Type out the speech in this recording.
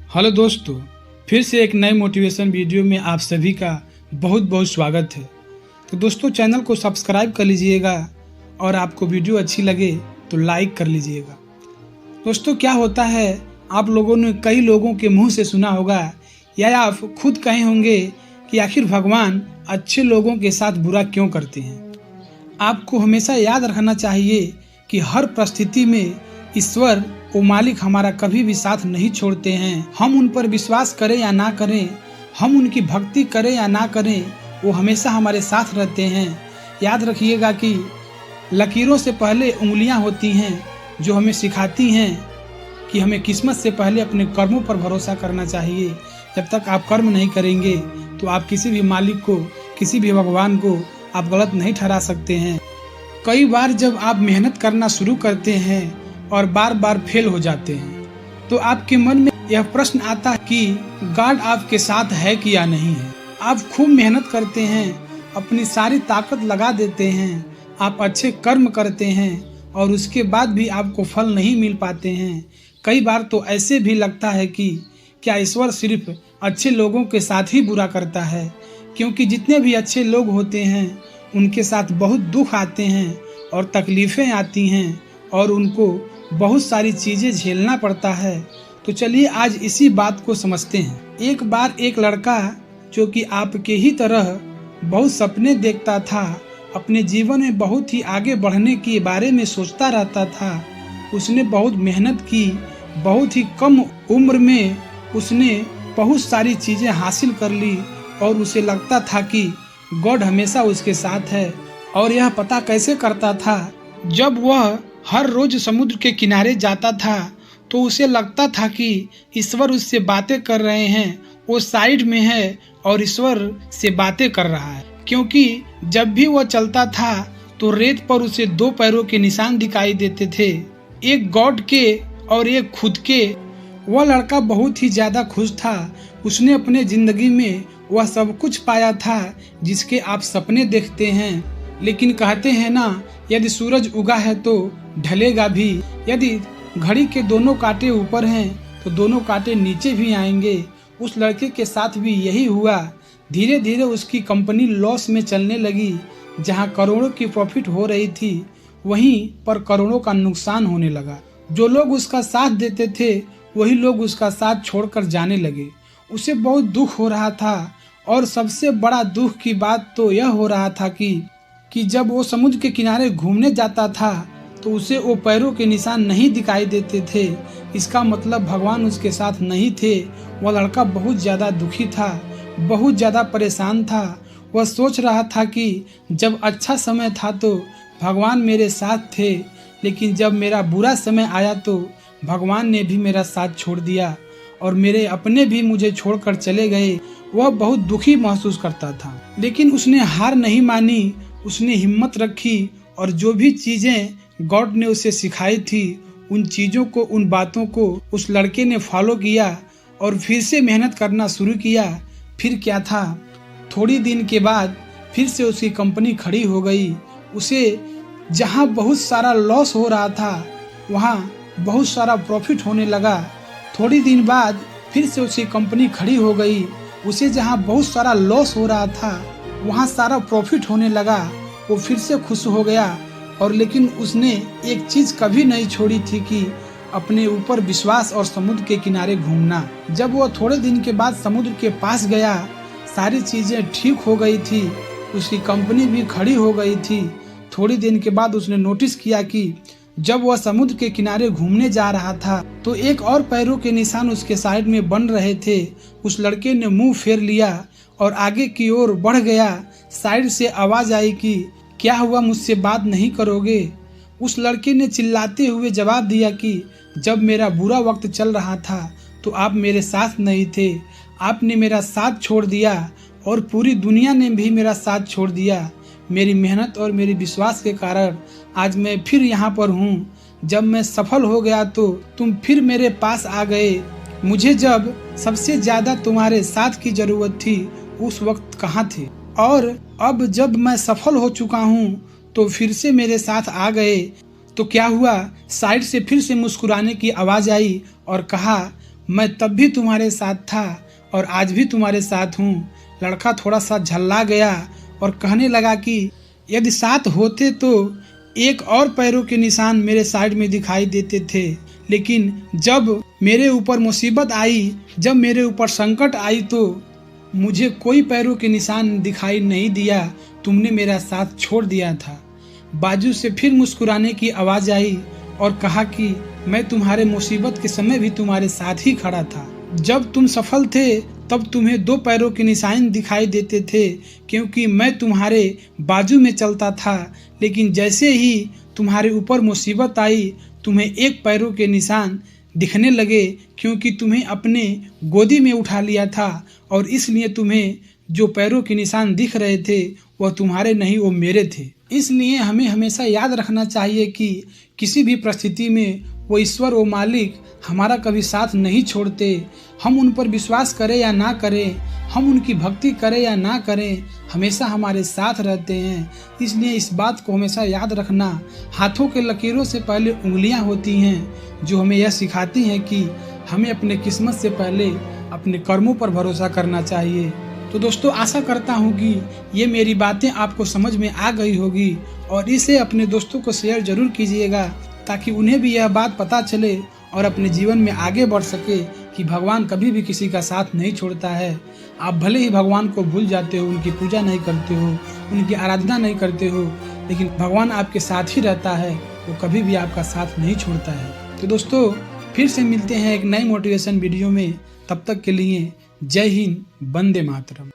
Hello दोस्तों, फिर से एक नए मोटिवेशन वीडियो में आप सभी का बहुत बहुत स्वागत है। तो दोस्तों, चैनल को सब्सक्राइब कर लीजिएगा और आपको वीडियो अच्छी लगे तो लाइक कर लीजिएगा। दोस्तों, क्या होता है, आप लोगों ने कई लोगों के मुंह से सुना होगा या आप खुद कहे होंगे कि आखिर भगवान अच्छे लोगों के साथ बुरा क्यों करते हैं। आपको हमेशा याद रखना चाहिए कि हर परिस्थिति में ईश्वर वो मालिक हमारा कभी भी साथ नहीं छोड़ते हैं। हम उन पर विश्वास करें या ना करें, हम उनकी भक्ति करें या ना करें, वो हमेशा हमारे साथ रहते हैं। याद रखिएगा कि लकीरों से पहले उंगलियां होती हैं जो हमें सिखाती हैं कि हमें किस्मत से पहले अपने कर्मों पर भरोसा करना चाहिए। जब तक आप कर्म नहीं करेंगे तो आप किसी भी मालिक को, किसी भी भगवान को आप गलत नहीं ठहरा सकते हैं। कई बार जब आप मेहनत करना शुरू करते हैं और बार बार फेल हो जाते हैं तो आपके मन में यह प्रश्न आता है कि गॉड आपके साथ है कि या नहीं है। आप खूब मेहनत करते हैं, अपनी सारी ताकत लगा देते हैं, आप अच्छे कर्म करते हैं और उसके बाद भी आपको फल नहीं मिल पाते हैं। कई बार तो ऐसे भी लगता है कि क्या ईश्वर सिर्फ अच्छे लोगों के साथ ही बुरा करता है, क्योंकि जितने भी अच्छे लोग होते हैं उनके साथ बहुत दुख आते हैं और तकलीफ़ें आती हैं और उनको बहुत सारी चीज़ें झेलना पड़ता है। तो चलिए आज इसी बात को समझते हैं। एक बार एक लड़का जो कि आपके ही तरह बहुत सपने देखता था, अपने जीवन में बहुत ही आगे बढ़ने के बारे में सोचता रहता था। उसने बहुत मेहनत की, बहुत ही कम उम्र में उसने बहुत सारी चीज़ें हासिल कर ली और उसे लगता था कि गॉड हमेशा उसके साथ है। और यह पता कैसे करता था, जब वह हर रोज समुद्र के किनारे जाता था तो उसे लगता था कि ईश्वर उससे बातें कर रहे हैं, वो साइड में है और ईश्वर से बातें कर रहा है। क्योंकि जब भी वह चलता था तो रेत पर उसे दो पैरों के निशान दिखाई देते थे, एक गॉड के और एक खुद के। वह लड़का बहुत ही ज्यादा खुश था। उसने अपने जिंदगी में वह सब कुछ पाया था जिसके आप सपने देखते हैं। लेकिन कहते हैं ना, यदि सूरज उगा है तो ढलेगा भी। यदि घड़ी के दोनों कांटे ऊपर हैं तो दोनों कांटे नीचे भी आएंगे। उस लड़के के साथ भी यही हुआ। धीरे धीरे उसकी कंपनी लॉस में चलने लगी। जहां करोड़ों की प्रॉफिट हो रही थी वहीं पर करोड़ों का नुकसान होने लगा। जो लोग उसका साथ देते थे वही लोग उसका साथ छोड़कर जाने लगे। उसे बहुत दुख हो रहा था और सबसे बड़ा दुख की बात तो यह हो रहा था कि जब वो समुद्र के किनारे घूमने जाता था तो उसे वो पैरों के निशान नहीं दिखाई देते थे। इसका मतलब भगवान उसके साथ नहीं थे। वह लड़का बहुत ज़्यादा दुखी था, बहुत ज़्यादा परेशान था। वह सोच रहा था कि जब अच्छा समय था तो भगवान मेरे साथ थे, लेकिन जब मेरा बुरा समय आया तो भगवान ने भी मेरा साथ छोड़ दिया और मेरे अपने भी मुझे छोड़कर चले गए। वह बहुत दुखी महसूस करता था, लेकिन उसने हार नहीं मानी। उसने हिम्मत रखी और जो भी चीज़ें गॉड ने उसे सिखाई थी उन चीज़ों को, उन बातों को उस लड़के ने फॉलो किया और फिर से मेहनत करना शुरू किया। फिर क्या था, थोड़ी दिन के बाद फिर से उसकी कंपनी खड़ी हो गई। उसे जहां बहुत सारा लॉस हो रहा था वहां बहुत सारा प्रॉफिट होने लगा। थोड़ी दिन बाद फिर से उसकी कंपनी खड़ी हो गई। उसे जहां बहुत सारा लॉस हो रहा था वहाँ सारा प्रॉफिट होने लगा। वो फिर से खुश हो गया और लेकिन उसने एक चीज़ कभी नहीं छोड़ी थी कि अपने ऊपर विश्वास और समुद्र के किनारे घूमना। जब वो थोड़े दिन के बाद समुद्र के पास गया, सारी चीज़ें ठीक हो गई थी, उसकी कंपनी भी खड़ी हो गई थी। थोड़ी दिन के बाद उसने नोटिस किया कि जब वह समुद्र के किनारे घूमने जा रहा था तो एक और पैरों के निशान उसके साइड में बन रहे थे। उस लड़के ने मुंह फेर लिया और आगे की ओर बढ़ गया। साइड से आवाज आई कि क्या हुआ, मुझसे बात नहीं करोगे। उस लड़के ने चिल्लाते हुए जवाब दिया कि जब मेरा बुरा वक्त चल रहा था तो आप मेरे साथ नहीं थे, आपने मेरा साथ छोड़ दिया और पूरी दुनिया ने भी मेरा साथ छोड़ दिया। मेरी मेहनत और मेरे विश्वास के कारण आज मैं फिर यहाँ पर हूँ। जब मैं सफल हो गया तो तुम फिर मेरे पास आ गए। मुझे जब सबसे ज्यादा तुम्हारे साथ की जरूरत थी उस वक्त कहाँ थे, और अब जब मैं सफल हो चुका हूँ तो फिर से मेरे साथ आ गए। तो क्या हुआ, साइड से फिर से मुस्कुराने की आवाज आई और कहा, मैं तब भी तुम्हारे साथ था और आज भी तुम्हारे साथ हूँ। लड़का थोड़ा सा झल्ला गया और कहने लगा कि यदि साथ होते तो एक और पैरों के निशान मेरे साइड में दिखाई देते थे, लेकिन जब मेरे ऊपर मुसीबत आई, जब मेरे ऊपर संकट आई तो मुझे कोई पैरों के निशान दिखाई नहीं दिया। तुमने मेरा साथ छोड़ दिया था। बाजू से फिर मुस्कुराने की आवाज़ आई और कहा कि मैं तुम्हारे मुसीबत के समय भी तुम्हारे साथ ही खड़ा था। जब तुम सफल थे तब तुम्हें 2 पैरों के निशान दिखाई देते थे, क्योंकि मैं तुम्हारे बाजू में चलता था। लेकिन जैसे ही तुम्हारे ऊपर मुसीबत आई, तुम्हें 1 पैरों के निशान दिखने लगे, क्योंकि तुम्हें अपने गोदी में उठा लिया था और इसलिए तुम्हें जो पैरों के निशान दिख रहे थे वह तुम्हारे नहीं, वो मेरे थे। इसलिए हमें हमेशा याद रखना चाहिए कि किसी भी परिस्थिति में वो ईश्वर, वो मालिक हमारा कभी साथ नहीं छोड़ते। हम उन पर विश्वास करें या ना करें, हम उनकी भक्ति करें या ना करें, हमेशा हमारे साथ रहते हैं। इसलिए इस बात को हमेशा याद रखना। हाथों के लकीरों से पहले उंगलियां होती हैं, जो हमें यह सिखाती हैं कि हमें अपने किस्मत से पहले अपने कर्मों पर भरोसा करना चाहिए। तो दोस्तों, आशा करता हूँ कि ये मेरी बातें आपको समझ में आ गई होगी और इसे अपने दोस्तों को शेयर जरूर कीजिएगा, ताकि उन्हें भी यह बात पता चले और अपने जीवन में आगे बढ़ सके कि भगवान कभी भी किसी का साथ नहीं छोड़ता है। आप भले ही भगवान को भूल जाते हो, उनकी पूजा नहीं करते हो, उनकी आराधना नहीं करते हो, लेकिन भगवान आपके साथ ही रहता है, वो कभी भी आपका साथ नहीं छोड़ता है। तो दोस्तों, फिर से मिलते हैं एक नई मोटिवेशन वीडियो में। तब तक के लिए जय हिंद, वंदे मातरम।